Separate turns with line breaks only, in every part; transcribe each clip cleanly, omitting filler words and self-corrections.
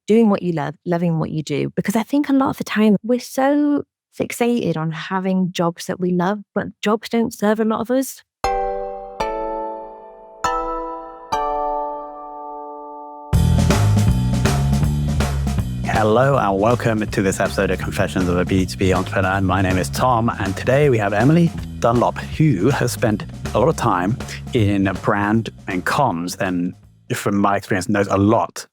doing what you love, loving what you do. Because I think a lot of the time we're so fixated on having jobs that we love, but jobs don't serve a lot of us.
Hello and welcome to this episode of Confessions of a B2B Entrepreneur. My name is Tom, and today we have Emily Dunlop, who has spent a lot of time in brand and comms, and from my experience knows a lot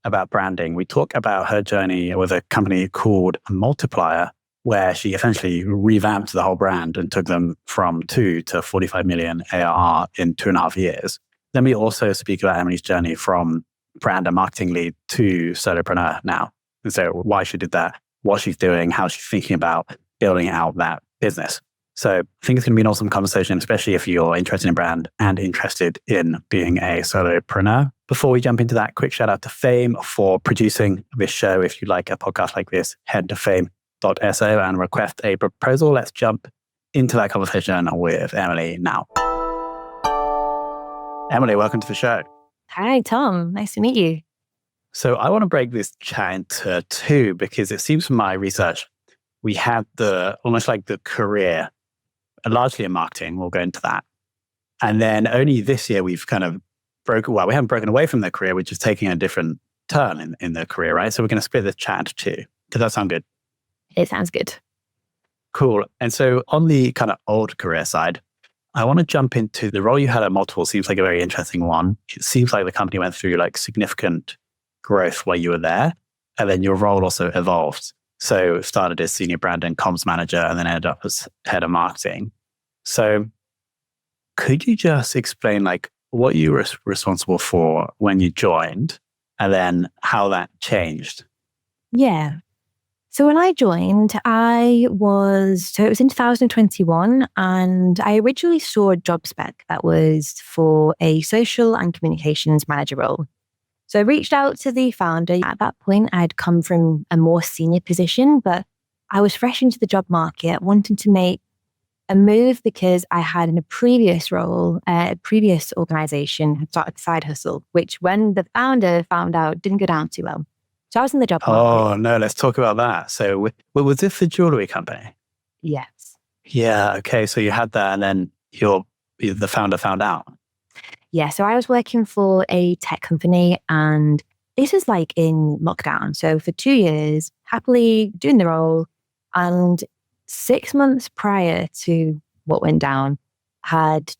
about branding. We talk about her journey with a company called Multiplier, where she essentially revamped the whole brand and took them from 2 to 45 million ARR in 2.5 years. Then we also speak about Emily's journey from brand and marketing lead to solopreneur now. And so why she did that, what she's doing, how she's thinking about building out that business. So I think it's going to be an awesome conversation, especially if you're interested in brand and interested in being a solopreneur. Before we jump into that, quick shout out to Fame for producing this show. If you like a podcast like this, head to fame.so and request a proposal. Let's jump into that conversation with Emily now. Emily, welcome to the show.
Hi, Tom. Nice to meet you.
So I want to break this chat into two, because it seems from my research, we had almost like the career, largely in marketing. We'll go into that. And then only this year we've kind of we haven't broken away from the career, which is taking a different turn in the career, right? So we're going to split this chat into two. Does that sound good?
It sounds good.
Cool. And so on the kind of old career side, I want to jump into the role you had at Multiple. Seems like a very interesting one. It seems like the company went through like significant growth while you were there, and then your role also evolved. So it started as senior brand and comms manager and then ended up as head of marketing. So could you just explain like what you were responsible for when you joined and then how that changed?
Yeah. So when I joined, it was in 2021, and I originally saw a job spec that was for a social and communications manager role. So I reached out to the founder. At that point, I'd come from a more senior position, but I was fresh into the job market, wanting to make a move because I had in a previous role, a previous organization, had started a side hustle, which when the founder found out, didn't go down too well. So I was in the job market.
Oh, no, let's talk about that. So was this the jewelry company?
Yes.
Yeah. Okay. So you had that, and then the founder found out.
Yeah, so I was working for a tech company, and this was like in lockdown. So for 2 years, happily doing the role. And 6 months prior to what went down, had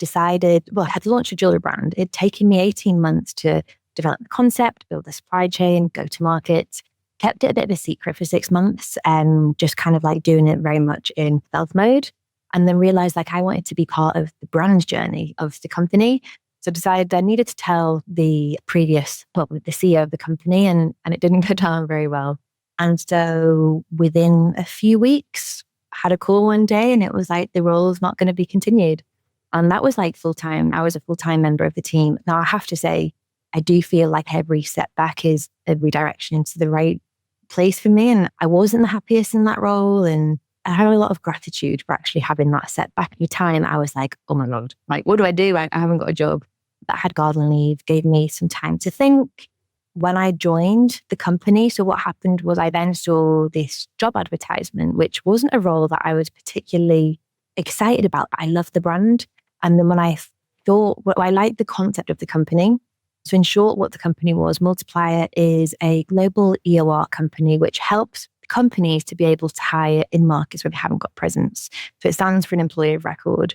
launched a jewelry brand. It'd taken me 18 months to develop the concept, build the supply chain, go to market. Kept it a bit of a secret for 6 months, and just kind of like doing it very much in stealth mode. And then realized like I wanted to be part of the brand journey of the company. So decided I needed to tell the CEO of the company, and it didn't go down very well. And so within a few weeks, had a call one day, and it was like, the role is not going to be continued. And that was like full-time. I was a full-time member of the team. Now I have to say, I do feel like every setback is a redirection into the right place for me. And I wasn't the happiest in that role. And I had a lot of gratitude for actually having that setback. Every time I was like, oh my God, like, what do I do? I haven't got a job. That had garden leave, gave me some time to think. When I joined the company, so what happened was I then saw this job advertisement, which wasn't a role that I was particularly excited about. I loved the brand. And then when I liked the concept of the company. So in short, what the company was, Multiplier is a global EOR company, which helps companies to be able to hire in markets where they haven't got presence. So it stands for an employer of record.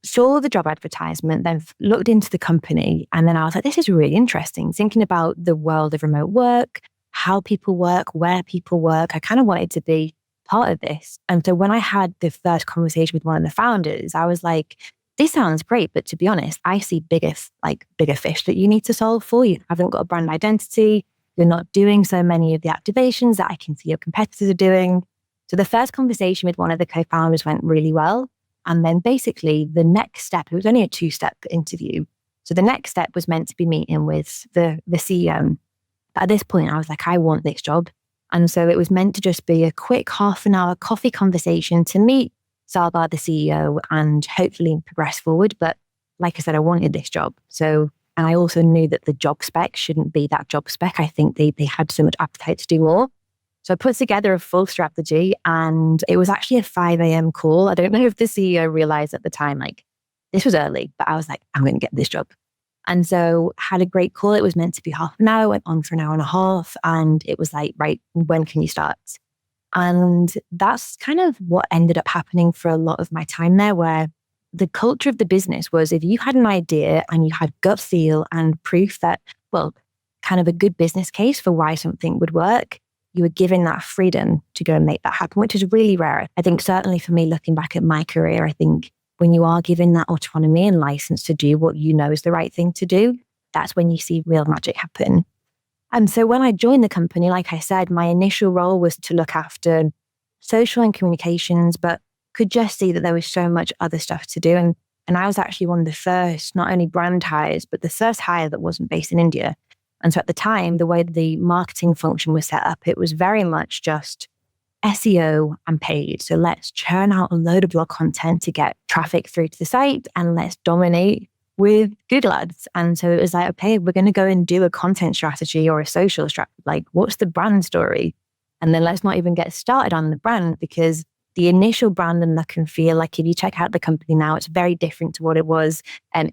Saw the job advertisement, then looked into the company, and then I was like, this is really interesting. Thinking about the world of remote work, how people work, where people work. I kind of wanted to be part of this. And so when I had the first conversation with one of the founders, I was like, this sounds great, but to be honest, I see bigger fish that you need to solve for. You haven't got a brand identity. You're not doing so many of the activations that I can see your competitors are doing. So the first conversation with one of the co-founders went really well. And then basically the next step, it was only a 2-step interview. So the next step was meant to be meeting with the CEO. But at this point, I was like, I want this job. And so it was meant to just be a quick half-an-hour coffee conversation to meet Salgar, the CEO, and hopefully progress forward. But like I said, I wanted this job. So And I also knew that the job spec shouldn't be that job spec. I think they had so much appetite to do more. So I put together a full strategy, and it was actually a 5 a.m. call. I don't know if the CEO realized at the time, like, this was early, but I was like, I'm going to get this job. And so had a great call. It was meant to be half an hour, went on for an hour and a half. And it was like, right, when can you start? And that's kind of what ended up happening for a lot of my time there, where the culture of the business was if you had an idea and you had gut feel and proof that, well, kind of a good business case for why something would work, you were given that freedom to go and make that happen, which is really rare. I think certainly for me, looking back at my career, I think when you are given that autonomy and license to do what you know is the right thing to do, that's when you see real magic happen. And so when I joined the company, like I said, my initial role was to look after social and communications, but could just see that there was so much other stuff to do. And I was actually one of the first, not only brand hires, but the first hire that wasn't based in India. And so at the time, the way the marketing function was set up, it was very much just SEO and paid. So let's churn out a load of blog content to get traffic through to the site, and let's dominate with Google ads. And so it was like, okay, we're going to go and do a content strategy or a social strategy. Like, what's the brand story? And then let's not even get started on the brand, because the initial brand and look and feel, like if you check out the company now, it's very different to what it was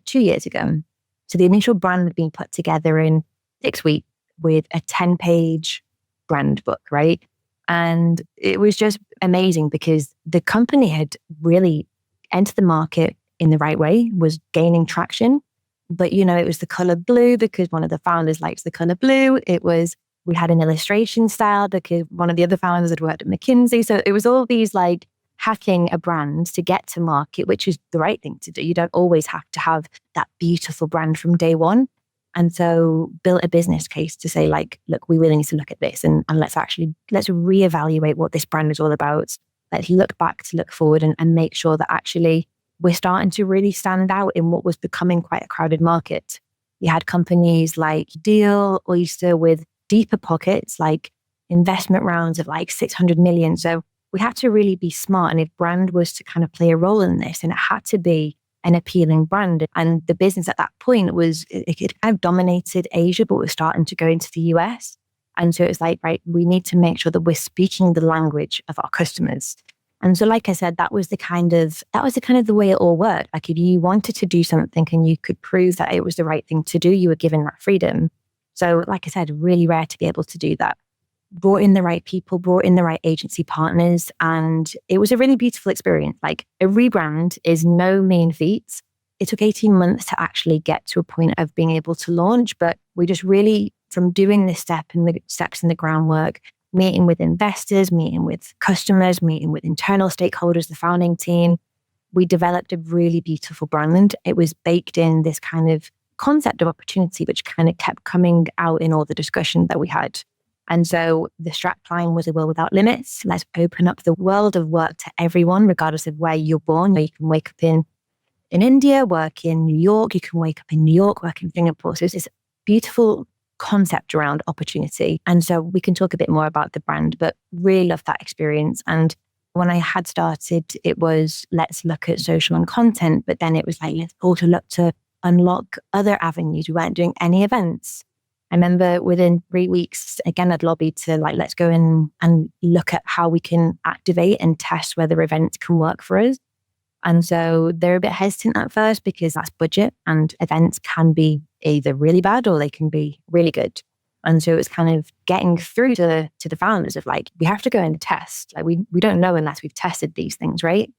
2 years ago. So the initial brand had been put together in 6 weeks with a 10-page brand book, right? And it was just amazing because the company had really entered the market in the right way, was gaining traction. But, it was the color blue because one of the founders likes the color blue. We had an illustration style because one of the other founders had worked at McKinsey. So it was all these like hacking a brand to get to market, which is the right thing to do. You don't always have to have that beautiful brand from day one. And so built a business case to say, like, look, we really need to look at this and let's reevaluate what this brand is all about. Let's look back to look forward and make sure that actually we're starting to really stand out in what was becoming quite a crowded market. You had companies like Deal, Oyster with deeper pockets, like investment rounds of like 600 million. So we had to really be smart. And if brand was to kind of play a role in this, and it had to be an appealing brand. And the business at that point was, it kind of dominated Asia, but was starting to go into the US. And so it was like, right, we need to make sure that we're speaking the language of our customers. And so, like I said, that was the kind of the way it all worked. Like if you wanted to do something and you could prove that it was the right thing to do, you were given that freedom. So like I said, really rare to be able to do that. Brought in the right people, brought in the right agency partners, and it was a really beautiful experience. Like a rebrand is no mean feat. It took 18 months to actually get to a point of being able to launch, but we just really, from doing this step and the steps in the groundwork, meeting with investors, meeting with customers, meeting with internal stakeholders, the founding team, we developed a really beautiful brand. It was baked in this kind of concept of opportunity, which kind of kept coming out in all the discussion that we had. And so the strapline was a world without limits. Let's open up the world of work to everyone, regardless of where you're born. You can wake up in India, work in New York. You can wake up in New York, work in Singapore. So it's this beautiful concept around opportunity. And so we can talk a bit more about the brand, but really love that experience. And when I had started, it was, let's look at social and content, but then it was like, let's also look to unlock other avenues. We weren't doing any events. I remember within 3 weeks, again, I'd lobbied to like, let's go in and look at how we can activate and test whether events can work for us. And so they're a bit hesitant at first because that's budget, and events can be either really bad or they can be really good. And so it's kind of getting through to the founders of like, we have to go and test. Like we don't know unless we've tested these things, right?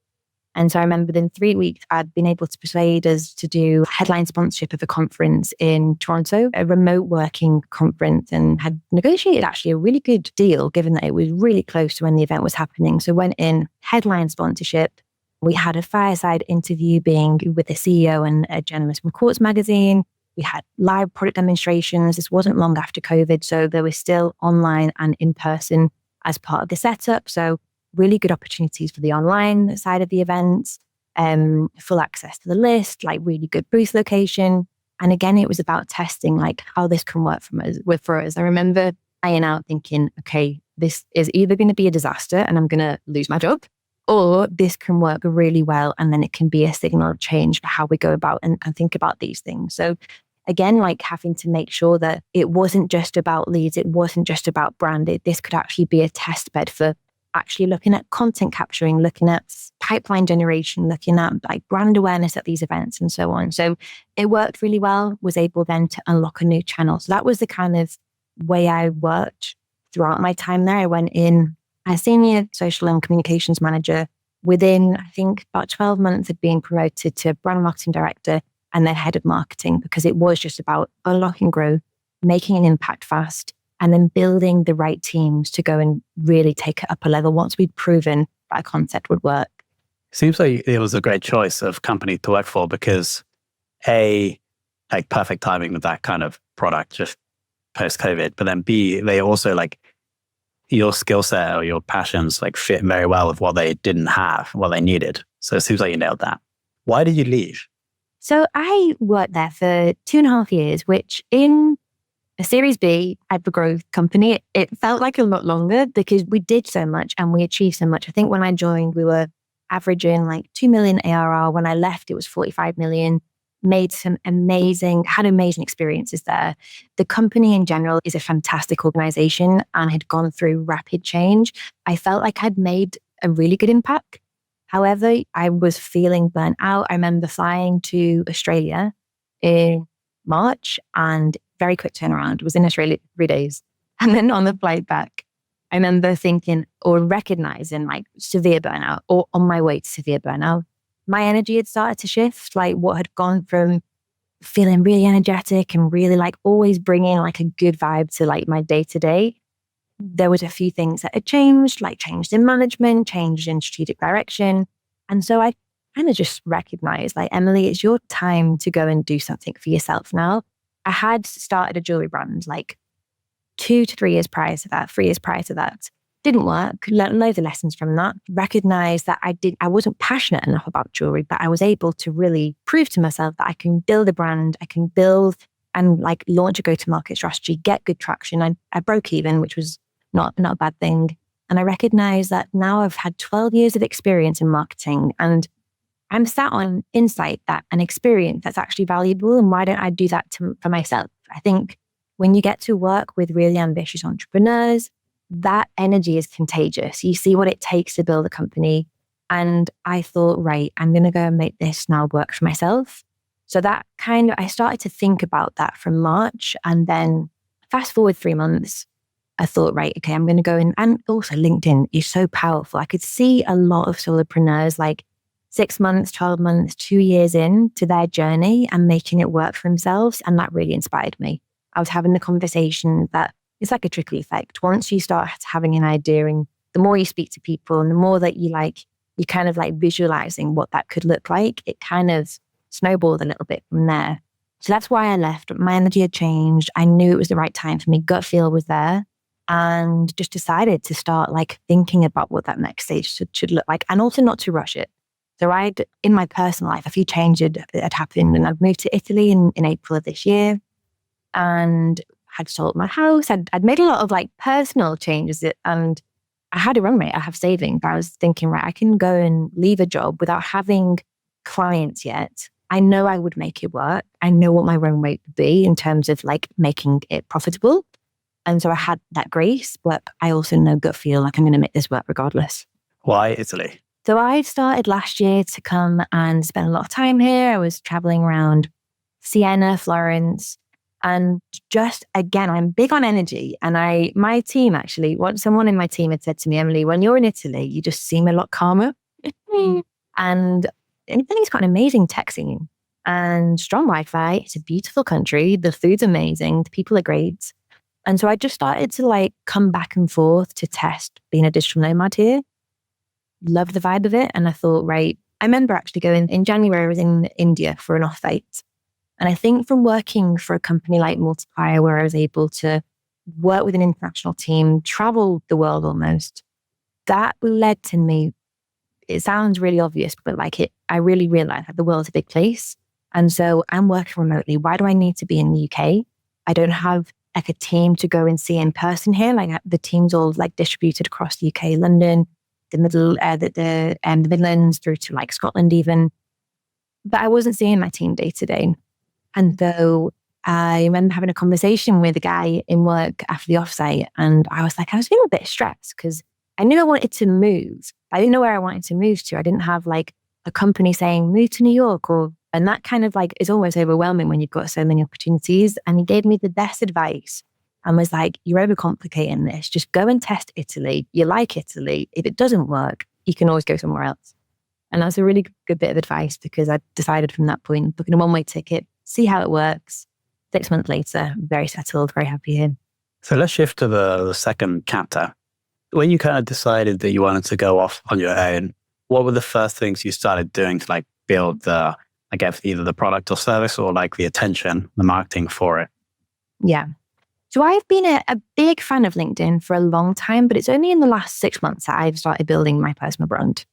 And so I remember within 3 weeks, I'd been able to persuade us to do headline sponsorship of a conference in Toronto, a remote working conference, and had negotiated actually a really good deal given that it was really close to when the event was happening. So went in headline sponsorship. We had a fireside interview being with the CEO and a journalist from Quartz magazine. We had live product demonstrations. This wasn't long after COVID, so there was still online and in person as part of the setup. So really good opportunities for the online side of the events, full access to the list, like really good booth location. And again, it was about testing like how this can work for us. I remember eyeing out thinking, okay, this is either going to be a disaster and I'm going to lose my job, or this can work really well. And then it can be a signal of change for how we go about and think about these things. So again, like having to make sure that it wasn't just about leads, it wasn't just about brand. This could actually be a test bed for actually looking at content capturing, looking at pipeline generation, looking at like brand awareness at these events and so on. So it worked really well, was able then to unlock a new channel. So that was the kind of way I worked throughout my time there. I went in as senior social and communications manager. Within, I think, about 12 months of being promoted to brand marketing director and then head of marketing, because it was just about unlocking growth, making an impact fast, and then building the right teams to go and really take it up a level once we'd proven that a concept would work.
Seems like it was a great choice of company to work for because A, like perfect timing with that kind of product just post-COVID, but then B, they also like your skill set or your passions like fit very well with what they didn't have, what they needed. So it seems like you nailed that. Why did you leave?
So I worked there for 2.5 years, which in a Series B hyper-growth company, it felt like a lot longer because we did so much and we achieved so much. I think when I joined, we were averaging like 2 million ARR. When I left, it was 45 million. Had amazing experiences there. The company in general is a fantastic organization and had gone through rapid change. I felt like I'd made a really good impact. However, I was feeling burnt out. I remember flying to Australia in March and very quick turnaround, was in Australia 3 days. And then on the flight back, I remember thinking or recognizing like severe burnout or on my way to severe burnout. My energy had started to shift, like what had gone from feeling really energetic and really like always bringing like a good vibe to like my day to day. There was a few things that had changed, like changed in management, changed in strategic direction. And so I kind of just recognized like, Emily, it's your time to go and do something for yourself now. I had started a jewelry brand like 2 to 3 years prior to that, 3 years prior to that. Didn't work, learned loads of lessons from that, recognized that I wasn't passionate enough about jewelry, but I was able to really prove to myself that I can build a brand, I can build and like launch a go-to-market strategy, get good traction. I broke even, which was not a bad thing. And I recognized that now I've had 12 years of experience in marketing and I'm sat on insight that an experience that's actually valuable. And why don't I do that for myself? I think when you get to work with really ambitious entrepreneurs, that energy is contagious. You see what it takes to build a company. And I thought, right, I'm going to go and make this now work for myself. So that I started to think about that from March. And then fast forward 3 months, I thought, right, okay, I'm going to go in. And also LinkedIn is so powerful. I could see a lot of solopreneurs like 6 months, 12 months, 2 years into their journey and making it work for themselves. And that really inspired me. I was having the conversation that it's like a trickle effect. Once you start having an idea and the more you speak to people and the more that you kind of like visualizing what that could look like, it kind of snowballed a little bit from there. So that's why I left. My energy had changed. I knew it was the right time for me. Gut feel was there and just decided to start like thinking about what that next stage should look like and also not to rush it. So in my personal life, a few changes had happened and I'd moved to Italy in April of this year and had sold my house. I'd made a lot of like personal changes and I had a run rate. I have savings. I was thinking, right, I can go and leave a job without having clients yet. I know I would make it work. I know what my run rate would be in terms of like making it profitable. And so I had that grace, but I also know gut feel like I'm going to make this work regardless.
Why Italy?
So I started last year to come and spend a lot of time here. I was traveling around Siena, Florence, and just, again, I'm big on energy. And my team actually, someone in my team had said to me, Emily, when you're in Italy, you just seem a lot calmer. And Italy's got an amazing tech scene and strong Wi-Fi. It's a beautiful country. The food's amazing. The people are great. And so I just started to like come back and forth to test being a digital nomad here. Love the vibe of it. And I thought, right, I remember actually going in January, I was in India for an off-site. And I think from working for a company like Multiplier, where I was able to work with an international team, travel the world almost, that led to me. It sounds really obvious, but I really realized that the world's a big place. And so I'm working remotely. Why do I need to be in the UK? I don't have like a team to go and see in person here. Like the team's all like distributed across the UK, London, the Midlands through to like Scotland even. But I wasn't seeing my team day to day. And so I remember having a conversation with a guy in work after the offsite, and I was feeling a bit stressed because I knew I wanted to move. I didn't know where I wanted to move to. I didn't have like a company saying move to New York, and that kind of like is almost overwhelming when you've got so many opportunities. And he gave me the best advice and was like, you're overcomplicating this. Just go and test Italy. You like Italy. If it doesn't work, you can always go somewhere else. And that's a really good bit of advice because I decided from that point, booking a one-way ticket, see how it works. 6 months later, very settled, very happy here.
So let's shift to the second chapter. When you kind of decided that you wanted to go off on your own, what were the first things you started doing to like build the, I guess, either the product or service or like the attention, the marketing for it?
Yeah. So I've been a big fan of LinkedIn for a long time, but it's only in the last 6 months that I've started building my personal brand.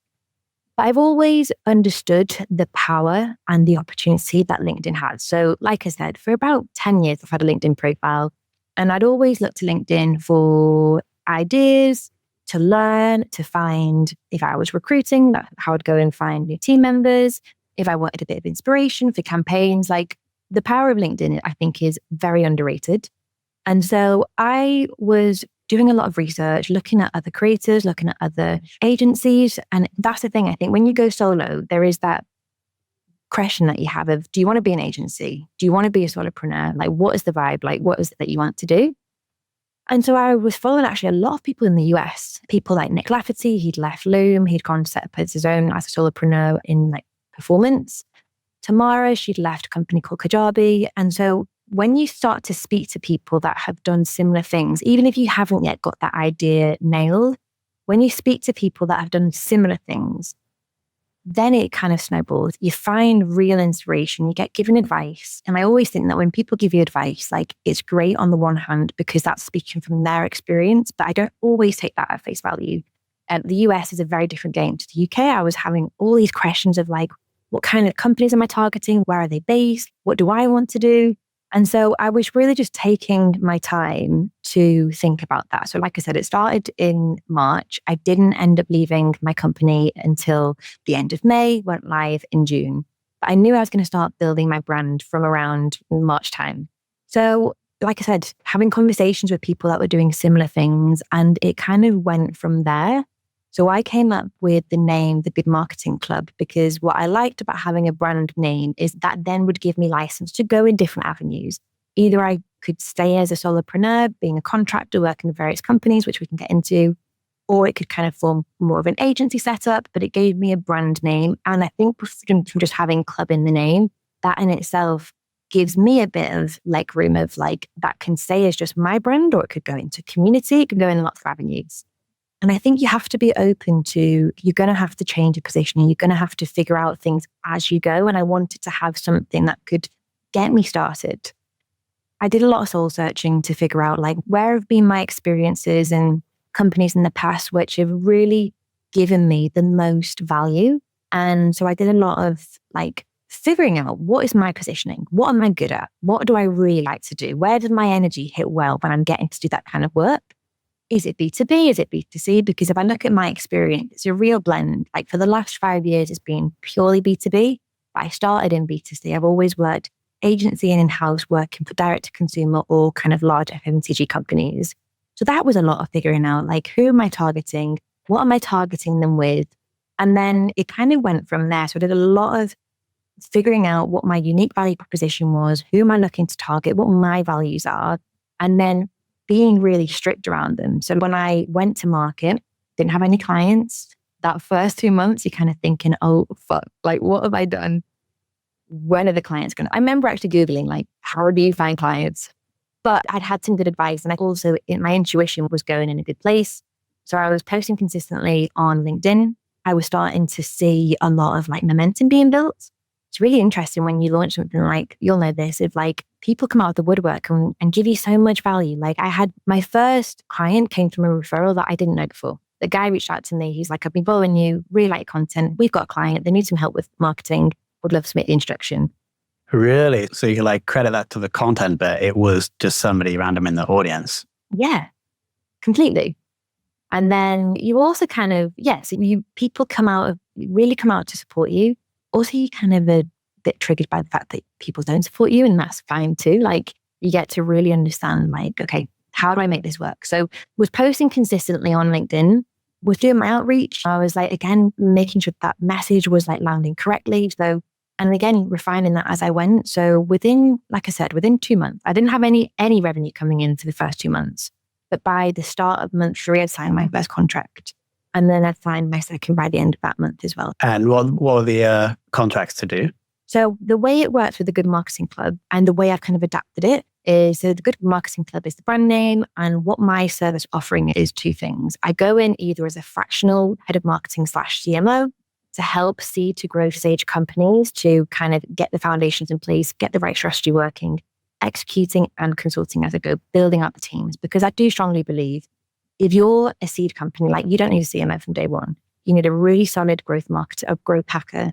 But I've always understood the power and the opportunity that LinkedIn has. So like I said, for about 10 years, I've had a LinkedIn profile, and I'd always look to LinkedIn for ideas, to learn, to find, if I was recruiting, how I'd go and find new team members. If I wanted a bit of inspiration for campaigns, like the power of LinkedIn, I think is very underrated. And so I was doing a lot of research, looking at other creators, looking at other agencies. And that's the thing. I think when you go solo, there is that question that you have of, do you want to be an agency? Do you want to be a solopreneur? Like, what is the vibe? Like, what is it that you want to do? And so I was following actually a lot of people in the US, people like Nick Lafferty. He'd left Loom. He'd gone to set up his own as a solopreneur in like performance. Tamara, she'd left a company called Kajabi. And so when you start to speak to people that have done similar things, even if you haven't yet got that idea nailed, when you speak to people that have done similar things, then it kind of snowballs. You find real inspiration, you get given advice. And I always think that when people give you advice, like it's great on the one hand, because that's speaking from their experience, but I don't always take that at face value. And the US is a very different game to the UK. I was having all these questions of like, what kind of companies am I targeting? Where are they based? What do I want to do? And so I was really just taking my time to think about that. So like I said, it started in March. I didn't end up leaving my company until the end of May, went live in June. But I knew I was going to start building my brand from around March time. So like I said, having conversations with people that were doing similar things, and it kind of went from there. So I came up with the name, The Good Marketing Club, because what I liked about having a brand name is that then would give me license to go in different avenues. Either I could stay as a solopreneur, being a contractor, working with various companies, which we can get into, or it could kind of form more of an agency setup, but it gave me a brand name. And I think from just having club in the name, that in itself gives me a bit of like room of like, that can stay as just my brand, or it could go into community, it could go in lots of avenues. And I think you have to be open to, you're going to have to change your positioning. You're going to have to figure out things as you go. And I wanted to have something that could get me started. I did a lot of soul searching to figure out like, where have been my experiences and companies in the past which have really given me the most value. And so I did a lot of like figuring out, what is my positioning? What am I good at? What do I really like to do? Where does my energy hit well when I'm getting to do that kind of work? Is it B2B? Is it B2C? Because if I look at my experience, it's a real blend. Like for the last 5 years, it's been purely B2B. But I started in B2C. I've always worked agency and in-house, working for direct to consumer or kind of large FMCG companies. So that was a lot of figuring out, like, who am I targeting? What am I targeting them with? And then it kind of went from there. So I did a lot of figuring out what my unique value proposition was, who am I looking to target, what my values are, and then being really strict around them. So when I went to market, didn't have any clients. That first 2 months, you're kind of thinking, oh, fuck, like, what have I done? When are the clients going to? I remember actually Googling, like, how do you find clients? But I'd had some good advice. And I also, my intuition was going in a good place. So I was posting consistently on LinkedIn. I was starting to see a lot of like momentum being built. It's really interesting when you launch something like, you'll know this, if like people come out of the woodwork and give you so much value. Like I had my first client came from a referral that I didn't know before. The guy reached out to me. He's like, I've been following you, really like your content. We've got a client. They need some help with marketing. Would love to make the introduction.
Really? So you like credit that to the content, but it was just somebody random in the audience.
Yeah, completely. And then you also kind of, people really come out to support you. Also, you kind of bit triggered by the fact that people don't support you, and that's fine too. Like you get to really understand like, okay, how do I make this work? So was posting consistently on LinkedIn, was doing my outreach. I was like, again, making sure that message was like landing correctly. So, and again, refining that as I went. So within, like I said, within 2 months, I didn't have any revenue coming in for the first 2 months. But by the start of month 3, I'd signed my first contract. And then I'd signed my second by the end of that month as well.
And what were the contracts to do?
So the way it works with the Good Marketing Club and the way I've kind of adapted it is, so the Good Marketing Club is the brand name, and what my service offering is 2 things. I go in either as a fractional head of marketing / CMO to help seed to growth stage companies to kind of get the foundations in place, get the right strategy working, executing and consulting as I go, building up the teams. Because I do strongly believe if you're a seed company, like you don't need a CMO from day one. You need a really solid growth marketer, a growth hacker,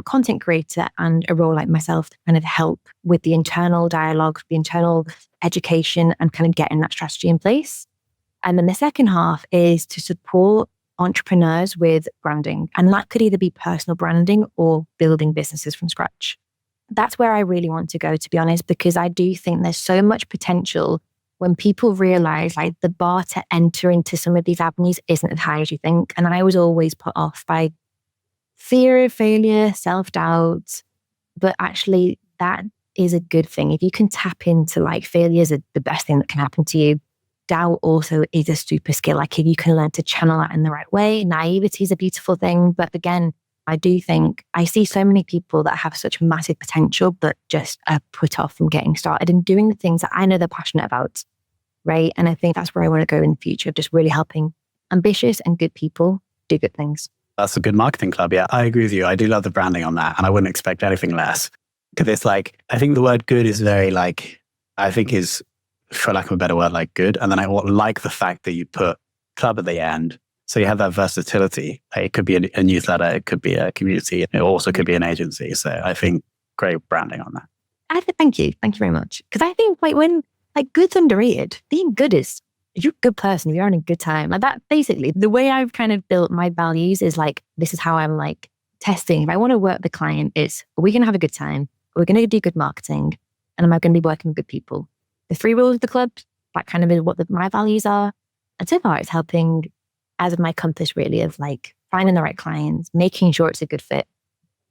content creator, and a role like myself to kind of help with the internal dialogue, the internal education, and kind of getting that strategy in place. And then the second half is to support entrepreneurs with branding. And that could either be personal branding or building businesses from scratch. That's where I really want to go, to be honest, because I do think there's so much potential when people realize like the bar to enter into some of these avenues isn't as high as you think. And I was always put off by fear of failure, self-doubt, but actually that is a good thing. If you can tap into like failure is the best thing that can happen to you. Doubt also is a super skill. Like if you can learn to channel that in the right way, naivety is a beautiful thing. But again, I do think I see so many people that have such massive potential, but just are put off from getting started and doing the things that I know they're passionate about. Right. And I think that's where I want to go in the future, of just really helping ambitious and good people do good things.
That's a Good Marketing Club. Yeah, I agree with you. I do love the branding on that. And I wouldn't expect anything less. Because it's like, I think the word good is very like, I think is, for lack of a better word, like good. And then I like the fact that you put club at the end. So you have that versatility. It could be a newsletter, it could be a community, it also could be an agency. So I think great branding on that.
Thank you. Thank you very much. Because I think like good's underrated. Being good is, if you're a good person, if you're having a good time, like that, basically the way I've kind of built my values is like, this is how I'm like testing. If I want to work with the client, it's, are we going to have a good time? Are we going to do good marketing? And am I going to be working with good people? The 3 rules of the club, that kind of is what my values are. And so far it's helping as of my compass really of like finding the right clients, making sure it's a good fit.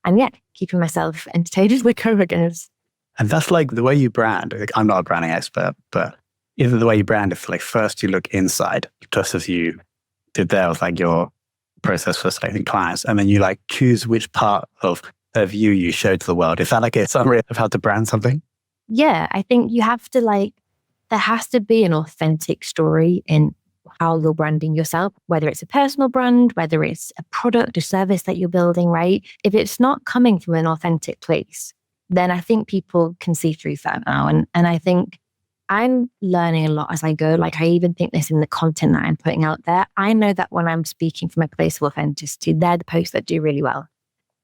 And yeah, keeping myself entertained with coworkers.
And that's like the way you brand. Like, I'm not a branding expert, but either the way you brand, if like first you look inside, just as you did there with like your process for selecting clients, and then you like choose which part of you show to the world. Is that like a summary of how to brand something?
Yeah, I think you have to like, there has to be an authentic story in how you're branding yourself, whether it's a personal brand, whether it's a product or service that you're building, right? If it's not coming from an authentic place, then I think people can see through that now. And I think I'm learning a lot as I go. Like I even think this in the content that I'm putting out there. I know that when I'm speaking from a place of authenticity, they're the posts that do really well.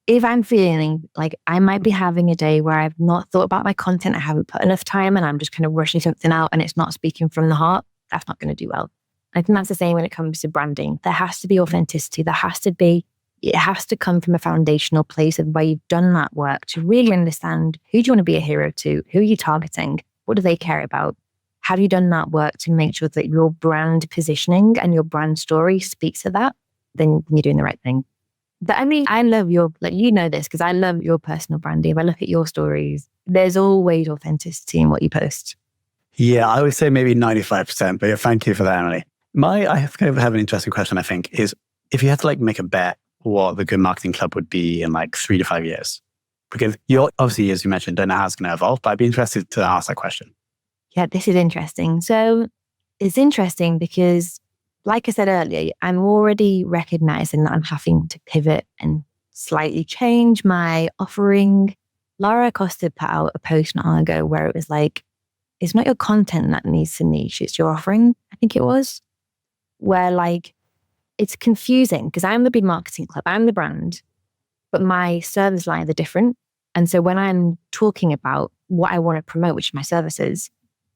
If I'm feeling like I might be having a day where I've not thought about my content, I haven't put enough time and I'm just kind of rushing something out and it's not speaking from the heart, that's not going to do well. I think that's the same when it comes to branding. There has to be authenticity. It has to come from a foundational place of where you've done that work to really understand who do you want to be a hero to? Who are you targeting? What do they care about? Have you done that work to make sure that your brand positioning and your brand story speaks to that? Then you're doing the right thing. But I mean, I love your, like, you know this, because I love your personal branding. If I look at your stories, there's always authenticity in what you post.
Yeah, I would say maybe 95%, but yeah, thank you for that, Emily. I kind of have an interesting question, I think, is if you had to like make a bet what the Good Marketing Club would be in like 3 to 5 years, because you obviously, as you mentioned, don't know how it's going to evolve, but I'd be interested to ask that question.
Yeah, this is interesting. So it's interesting because, like I said earlier, I'm already recognizing that I'm having to pivot and slightly change my offering. Laura Costa put out a post not long ago where it was like, it's not your content that needs to niche, it's your offering, I think it was, where like, it's confusing because I'm the Big Marketing Club, I'm the brand, but my service lines are different. And so when I'm talking about what I want to promote, which is my services,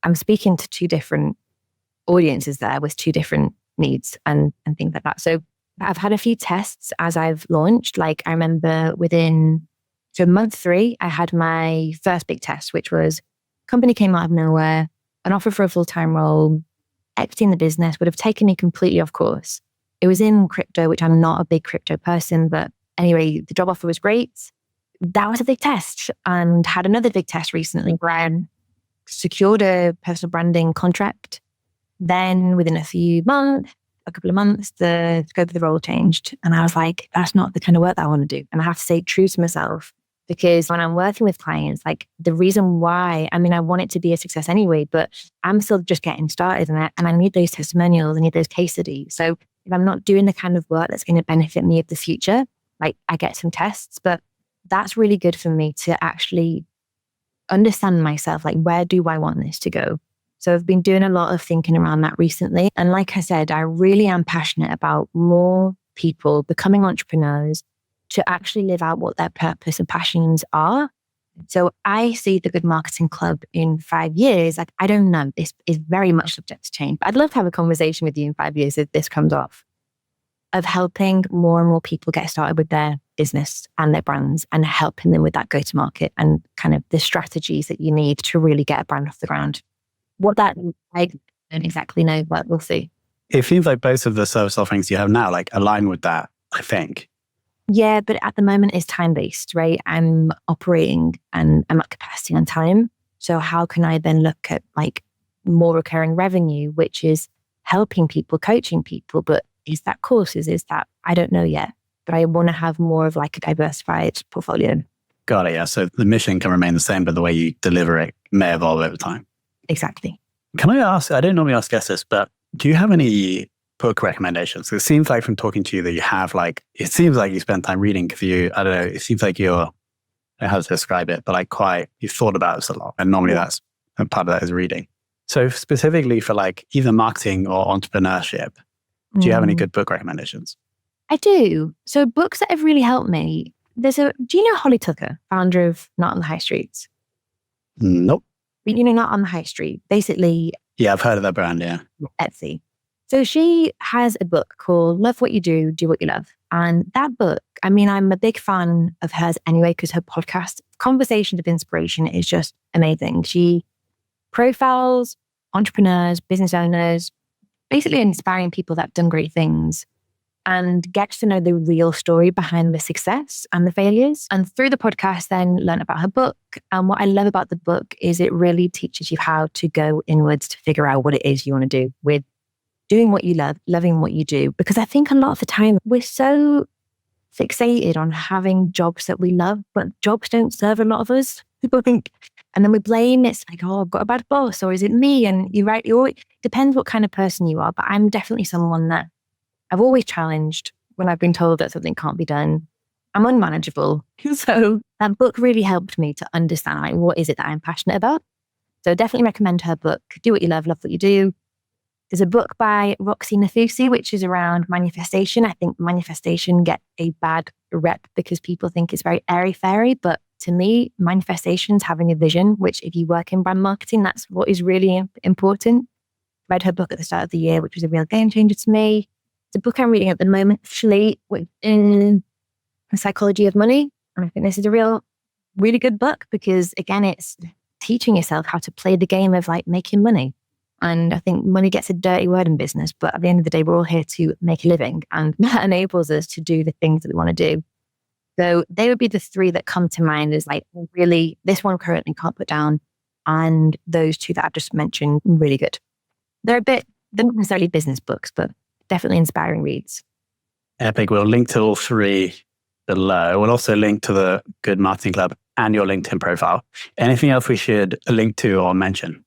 I'm speaking to 2 different audiences there with 2 different needs and things like that. So I've had a few tests as I've launched. Like I remember within So month 3, I had my first big test, which was company came out of nowhere, an offer for a full-time role, equity in the business would have taken me completely off course. It was in crypto, which I'm not a big crypto person, but anyway, the job offer was great. That was a big test, and had another big test recently where I secured a personal branding contract. Then within a couple of months, the scope of the role changed. And I was like, that's not the kind of work that I want to do. And I have to stay true to myself, because when I'm working with clients, like the reason why, I mean, I want it to be a success anyway, but I'm still just getting started in it. And I need those testimonials, I need those case studies. So if I'm not doing the kind of work that's going to benefit me of the future, like I get some tests, but that's really good for me to actually understand myself. Like, where do I want this to go? So I've been doing a lot of thinking around that recently. And like I said, I really am passionate about more people becoming entrepreneurs to actually live out what their purpose and passions are. So I see the Good Marketing Club in 5 years. Like, I don't know, this is very much subject to change, but I'd love to have a conversation with you in 5 years if this comes off, of helping more and more people get started with their business and their brands, and helping them with that go-to-market and kind of the strategies that you need to really get a brand off the ground. What that, I don't exactly know, but we'll see.
It seems like both of the service offerings you have now like align with that, I think.
Yeah, but at the moment it's time-based, right? I'm operating and I'm at capacity on time. So how can I then look at like more recurring revenue, which is helping people, coaching people, but is that courses? Is that, I don't know yet, but I want to have more of like a diversified portfolio.
Got it, yeah. So the mission can remain the same, but the way you deliver it may evolve over time.
Exactly.
Can I ask, I don't normally ask guests this, but do you have any book recommendations? It seems like from talking to you that you have like, it seems like you spend time reading because I don't know, it seems like you're, I don't know how to describe it, but like you've thought about this a lot. And normally that's, a part of that is reading. So specifically for like either marketing or entrepreneurship, do you have any good book recommendations?
I do. So books that have really helped me. Do you know Holly Tucker, founder of Not on the High Street?
Nope.
You know, Not on the High Street, basically.
Yeah, I've heard of that brand, yeah.
Etsy. So she has a book called Love What You Do, Do What You Love. And that book, I mean, I'm a big fan of hers anyway, because her podcast, Conversations of Inspiration, is just amazing. She profiles entrepreneurs, business owners, basically inspiring people that have done great things, and gets to know the real story behind the success and the failures. And through the podcast, then learn about her book. And what I love about the book is it really teaches you how to go inwards to figure out what it is you want to do with doing what you love, loving what you do. Because I think a lot of the time we're so fixated on having jobs that we love, but jobs don't serve a lot of us. People think, and then we blame, it's like, oh, I've got a bad boss, or is it me? And you're right, it depends what kind of person you are. But I'm definitely someone that I've always challenged when I've been told that something can't be done. I'm unmanageable. So that book really helped me to understand like, what is it that I'm passionate about. So definitely recommend her book, Do What You Love, Love What You Do. There's a book by Roxy Nafusi, which is around manifestation. I think manifestation get a bad rep because people think it's very airy-fairy. But to me, manifestation's having a vision, which if you work in brand marketing, that's what is really important. Read her book at the start of the year, which was a real game changer to me. It's a book I'm reading at the moment, actually, in The Psychology of Money. And I think this is a really good book because, again, it's teaching yourself how to play the game of like making money. And I think money gets a dirty word in business, but at the end of the day, we're all here to make a living, and that enables us to do the things that we want to do. So they would be the 3 that come to mind as like, really, this one currently can't put down. And those 2 that I've just mentioned, really good. They're not necessarily business books, but definitely inspiring reads.
Epic. We'll link to all 3 below. We'll also link to the Good Marketing Club and your LinkedIn profile. Anything else we should link to or mention?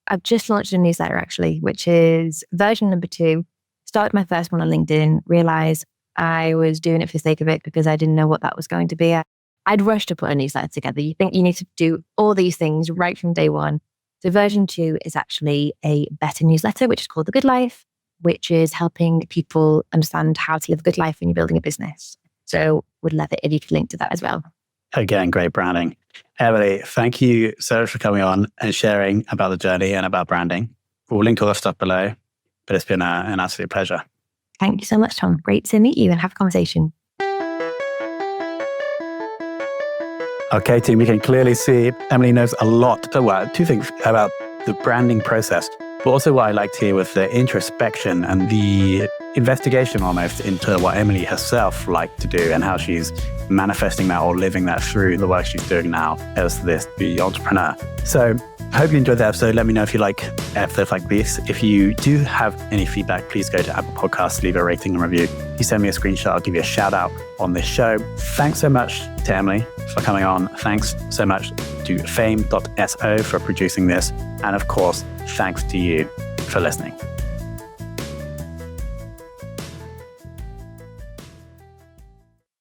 I've just launched a newsletter actually, which is version number 2. Started my first one on LinkedIn, realized I was doing it for the sake of it because I didn't know what that was going to be. I'd rushed to put a newsletter together. You think you need to do all these things right from day one. So version 2 is actually a better newsletter, which is called The Good Life, which is helping people understand how to live a good life when you're building a business. So would love it if you could link to that as well.
Again, great branding. Emily, thank you so much for coming on and sharing about the journey and about branding. We'll link all that stuff below, but it's been an absolute pleasure.
Thank you so much, Tom. Great to meet you and have a conversation.
Okay, team, we can clearly see Emily knows a lot. Well, two things about the branding process, but also what I liked here was the introspection and the investigation almost into what Emily herself liked to do and how she's manifesting that or living that through the work she's doing now as the entrepreneur. So I hope you enjoyed that episode. Let me know if you like episodes like this. If you do have any feedback, please go to Apple Podcasts, leave a rating and review. If you send me a screenshot, I'll give you a shout out on this show. Thanks so much to Emily for coming on. Thanks so much to fame.so for producing this. And of course, thanks to you for listening.